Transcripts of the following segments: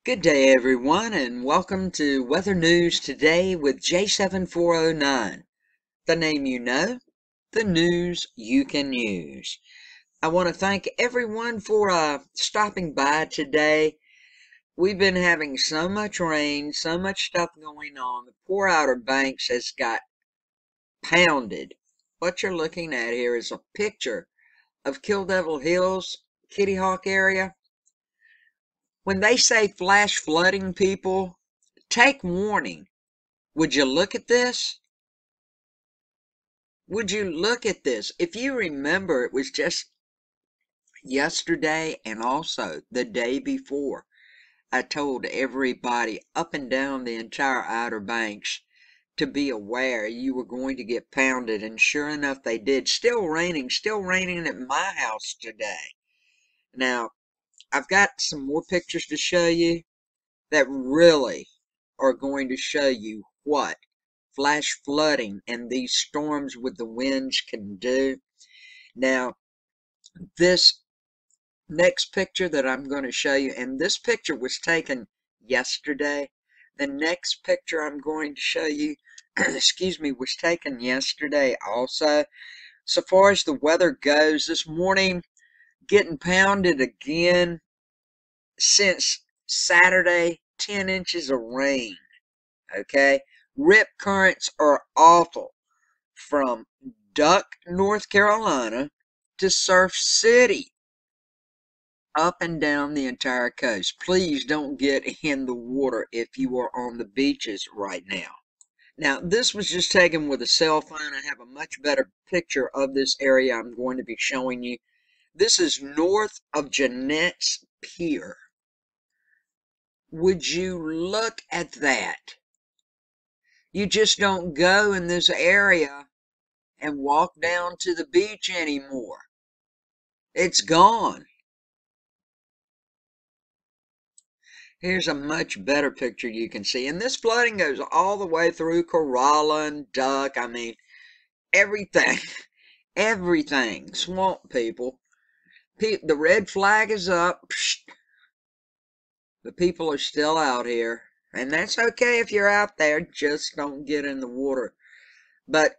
Good day, everyone, and welcome to Weather News Today with J7409. The name you know, the news you can use. I want to thank everyone for stopping by today. We've been having so much rain, so much stuff going on. The poor Outer Banks has got pounded. What you're looking at here is a picture of Kill Devil Hills, Kitty Hawk area. When they say flash flooding, people, take warning. Would you look at this? Would you look at this? If you remember, it was just yesterday and also the day before. I told everybody up and down the entire Outer Banks to be aware you were going to get pounded, and sure enough, they did. Still raining at my house today. Now, I've got some more pictures to show you that really are going to show you what flash flooding and these storms with the winds can do. Now, this next picture that I'm going to show you, and this picture was taken yesterday. The next picture I'm going to show you, excuse me, was taken yesterday also. So far as the weather goes, this morning, getting pounded again since Saturday, 10 inches of rain. Okay, rip currents are awful from Duck, North Carolina to Surf City, up and down the entire coast. Please don't get in the water if you are on the beaches right now. Now, this was just taken with a cell phone. I have a much better picture of this area I'm going to be showing you. This is north of Jeanette's Pier. Would you look at that? You just don't go in this area and walk down to the beach anymore. It's gone. Here's a much better picture you can see. And this flooding goes all the way through Corolla and Duck. I mean, everything. Everything. Swamp, people. The red flag is up. The people are still out here. And that's okay if you're out there. Just don't get in the water. But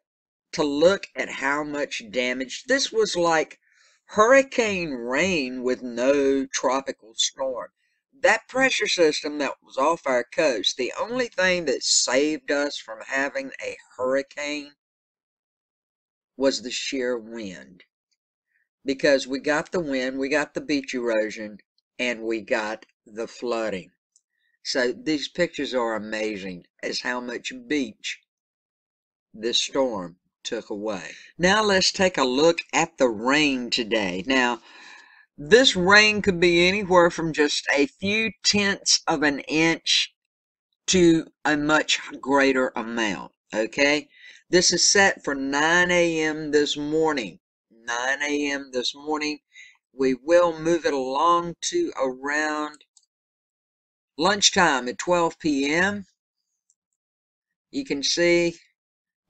to look at how much damage. This was like hurricane rain with no tropical storm. That pressure system that was off our coast, the only thing that saved us from having a hurricane was the sheer wind. Because we got the wind, we got the beach erosion, and we got the flooding. So these pictures are amazing as how much beach this storm took away. Now let's take a look at the rain today. Now, this rain could be anywhere from just a few tenths of an inch to a much greater amount, okay? This is set for 9 a.m. this morning. 9 a.m. this morning. We will move it along to around lunchtime at 12 p.m. You can see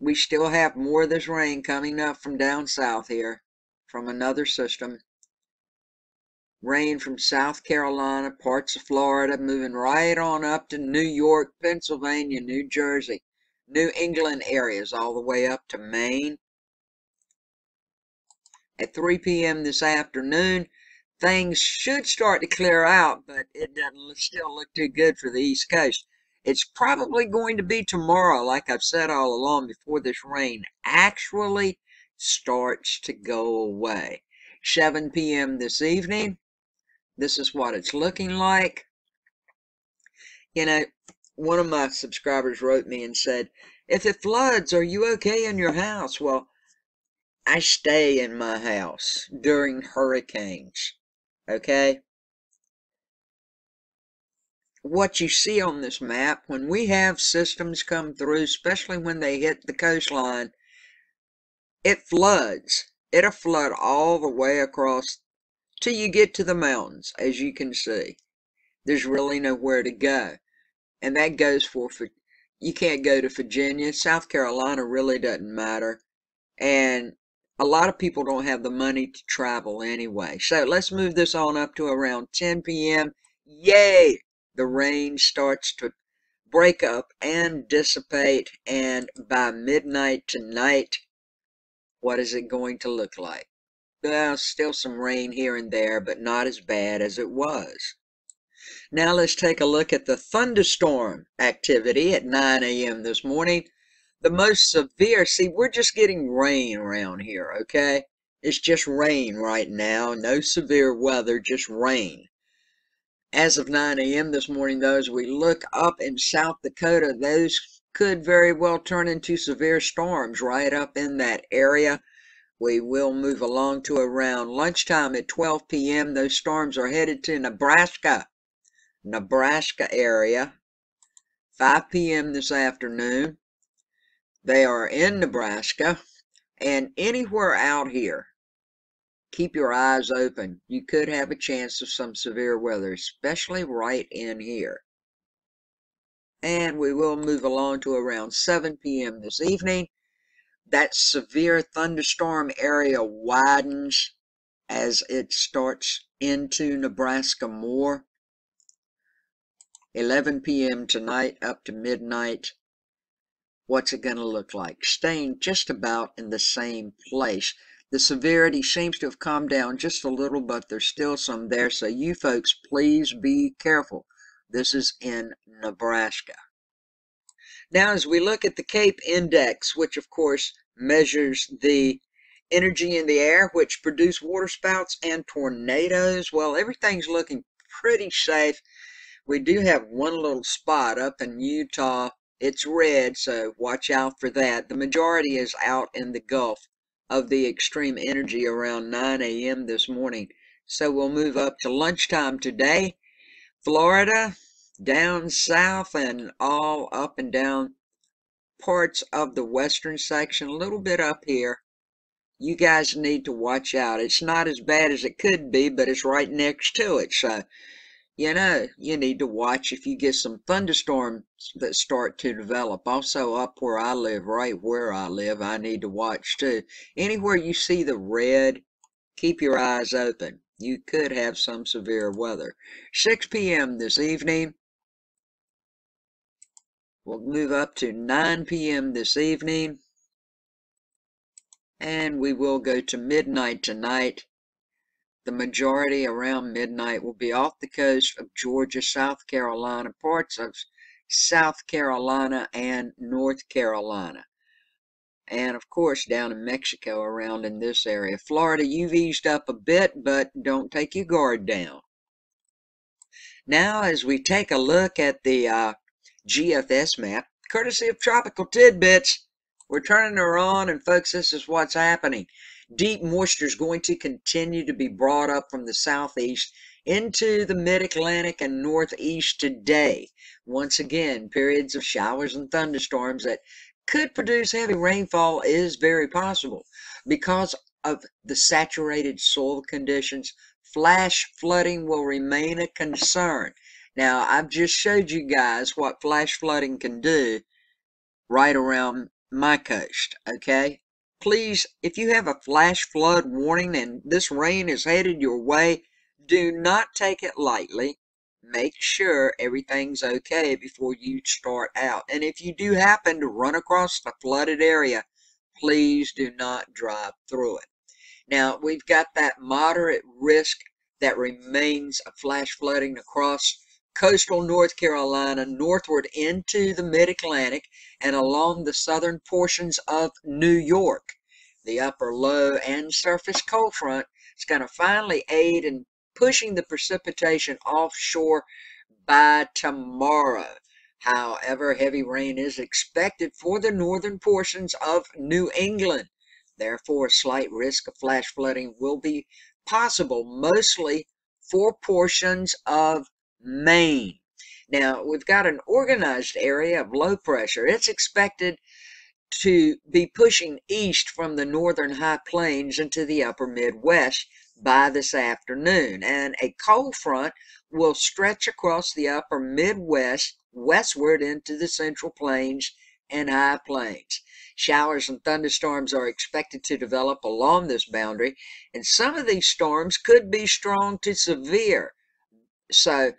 we still have more of this rain coming up from down south here, from another system. Rain from South Carolina, parts of Florida, moving right on up to New York, Pennsylvania, New Jersey, New England areas, all the way up to Maine. At 3 p.m. this afternoon, things should start to clear out, but it doesn't still look too good for the East Coast. It's probably going to be tomorrow, like I've said all along, before this rain actually starts to go away. 7 p.m. this evening, this is what it's looking like. You know, one of my subscribers wrote me and said, if it floods, are you okay in your house? Well, I stay in my house during hurricanes, okay? What you see on this map, when we have systems come through, especially when they hit the coastline, it floods. It'll flood all the way across till you get to the mountains, as you can see. There's really nowhere to go. And that goes for you can't go to Virginia. South Carolina really doesn't matter. And a lot of people don't have the money to travel anyway. So let's move this on up to around 10 p.m. Yay! the rain starts to break up and dissipate, and by midnight tonight, what is it going to look like? Well, still some rain here and there, but not as bad as it was. Now let's take a look at the thunderstorm activity at 9 a.m. this morning. The most severe, see, we're just getting rain around here, okay? It's just rain right now, no severe weather, just rain. As of 9 a.m. this morning, though, as we look up in South Dakota, those could very well turn into severe storms right up in that area. We will move along to around lunchtime at 12 p.m. Those storms are headed to Nebraska area. 5 p.m. this afternoon, they are in Nebraska, and anywhere out here, keep your eyes open. You could have a chance of some severe weather, especially right in here. And we will move along to around 7 p.m. this evening. That severe thunderstorm area widens as it starts into Nebraska more. 11 p.m. tonight up to midnight. What's it going to look like? Staying just about in the same place. The severity seems to have calmed down just a little, but there's still some there. So you folks, please be careful. This is in Nebraska. Now, as we look at the CAPE index, which of course measures the energy in the air, which produce waterspouts and tornadoes, well, everything's looking pretty safe. We do have one little spot up in Utah. It's red, so watch out for that. The majority is out in the Gulf of the extreme energy around 9 a.m. this morning. So we'll move up to lunchtime today. Florida, down south and all up and down parts of the western section, a little bit up here. You guys need to watch out. It's not as bad as it could be, but it's right next to it. So you know, you need to watch if you get some thunderstorms that start to develop. Also up where I live, right where I live, I need to watch too. Anywhere you see the red, keep your eyes open. You could have some severe weather. 6 p.m. this evening. We'll move up to 9 p.m. this evening. And we will go to midnight tonight. The majority around midnight will be off the coast of Georgia, South Carolina, parts of South Carolina and North Carolina. And of course down in Mexico around in this area. Florida, you've eased up a bit, but don't take your guard down. Now as we take a look at the GFS map, courtesy of Tropical Tidbits, we're turning her on, and folks, this is what's happening. Deep moisture is going to continue to be brought up from the southeast into the mid-Atlantic and northeast today. Once again, periods of showers and thunderstorms that could produce heavy rainfall is very possible. Because of the saturated soil conditions, flash flooding will remain a concern. Now, I've just showed you guys what flash flooding can do right around my coast, okay? Please, if you have a flash flood warning and this rain is headed your way, do not take it lightly. Make sure everything's okay before you start out. And if you do happen to run across the flooded area, please do not drive through it. Now, we've got that moderate risk that remains of flash flooding across coastal North Carolina, northward into the mid-Atlantic, and along the southern portions of New York. The upper low and surface cold front is going to finally aid in pushing the precipitation offshore by tomorrow. However, heavy rain is expected for the northern portions of New England. Therefore, a slight risk of flash flooding will be possible, mostly for portions of Maine. Now, we've got an organized area of low pressure. It's expected to be pushing east from the northern high plains into the upper Midwest by this afternoon. And a cold front will stretch across the upper Midwest westward into the central plains and high plains. Showers and thunderstorms are expected to develop along this boundary, and some of these storms could be strong to severe. So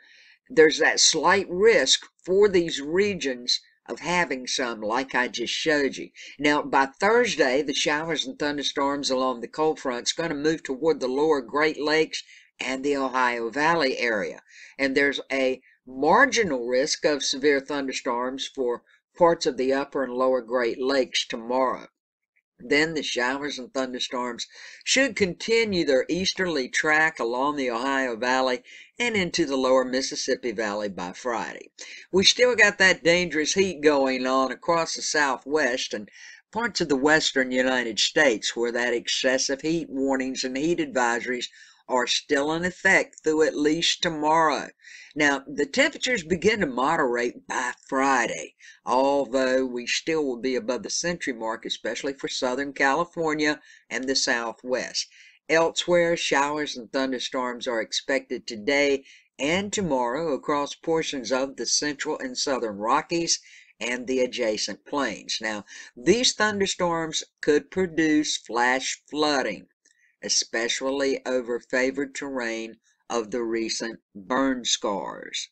there's that slight risk for these regions of having some, like I just showed you. Now, by Thursday, the showers and thunderstorms along the cold front's going to move toward the lower Great Lakes and the Ohio Valley area. And there's a marginal risk of severe thunderstorms for parts of the upper and lower Great Lakes tomorrow. Then the showers and thunderstorms should continue their easterly track along the Ohio Valley and into the lower Mississippi Valley by Friday. We still got that dangerous heat going on across the southwest and parts of the western United States, where that excessive heat warnings and heat advisories are still in effect through at least tomorrow. Now, the temperatures begin to moderate by Friday, although we still will be above the century mark, especially for Southern California and the Southwest. Elsewhere, showers and thunderstorms are expected today and tomorrow across portions of the central and southern Rockies and the adjacent plains. Now, these thunderstorms could produce flash flooding, especially over favored terrain of the recent burn scars.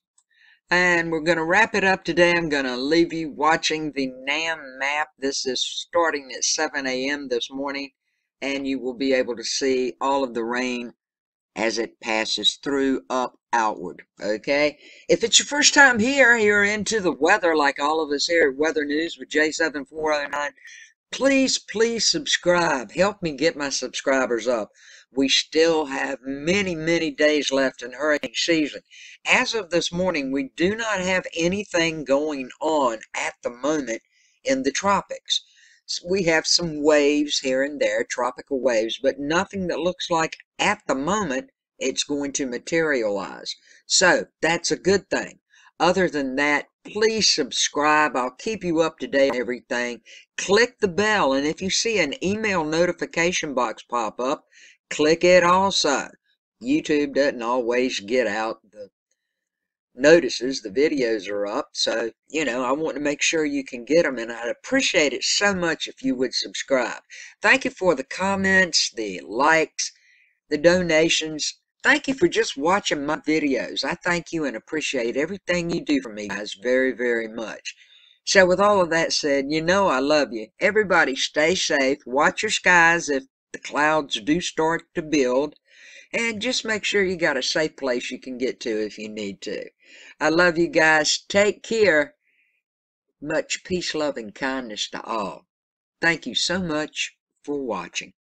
And we're going to wrap it up today. I'm going to leave you watching the NAM map. This is starting at 7 a.m. this morning, and you will be able to see all of the rain as it passes through up outward. Okay, if it's your first time here, you're into the weather like all of us here at Weather News with J7409. Please subscribe. Help me get my subscribers up. We still have many days left in hurricane season. As of this morning, we do not have anything going on at the moment in the tropics. We have some waves here and there, tropical waves, but nothing that looks like at the moment it's going to materialize. So that's a good thing. Other than that, please subscribe. I'll keep you up to date on everything. Click the bell, and if you see an email notification box pop up, click it also. YouTube doesn't always get out the notices the videos are up, so I want to make sure you can get them, and I'd appreciate it so much if you would subscribe. Thank you for the comments, the likes, the donations. Thank you for just watching my videos. I thank you and appreciate everything you do for me, guys, very much. So with all of that said, I love you. Everybody stay safe. Watch your skies if the clouds do start to build. And just make sure you got a safe place you can get to if you need to. I love you guys. Take care. Much peace, love, and kindness to all. Thank you so much for watching.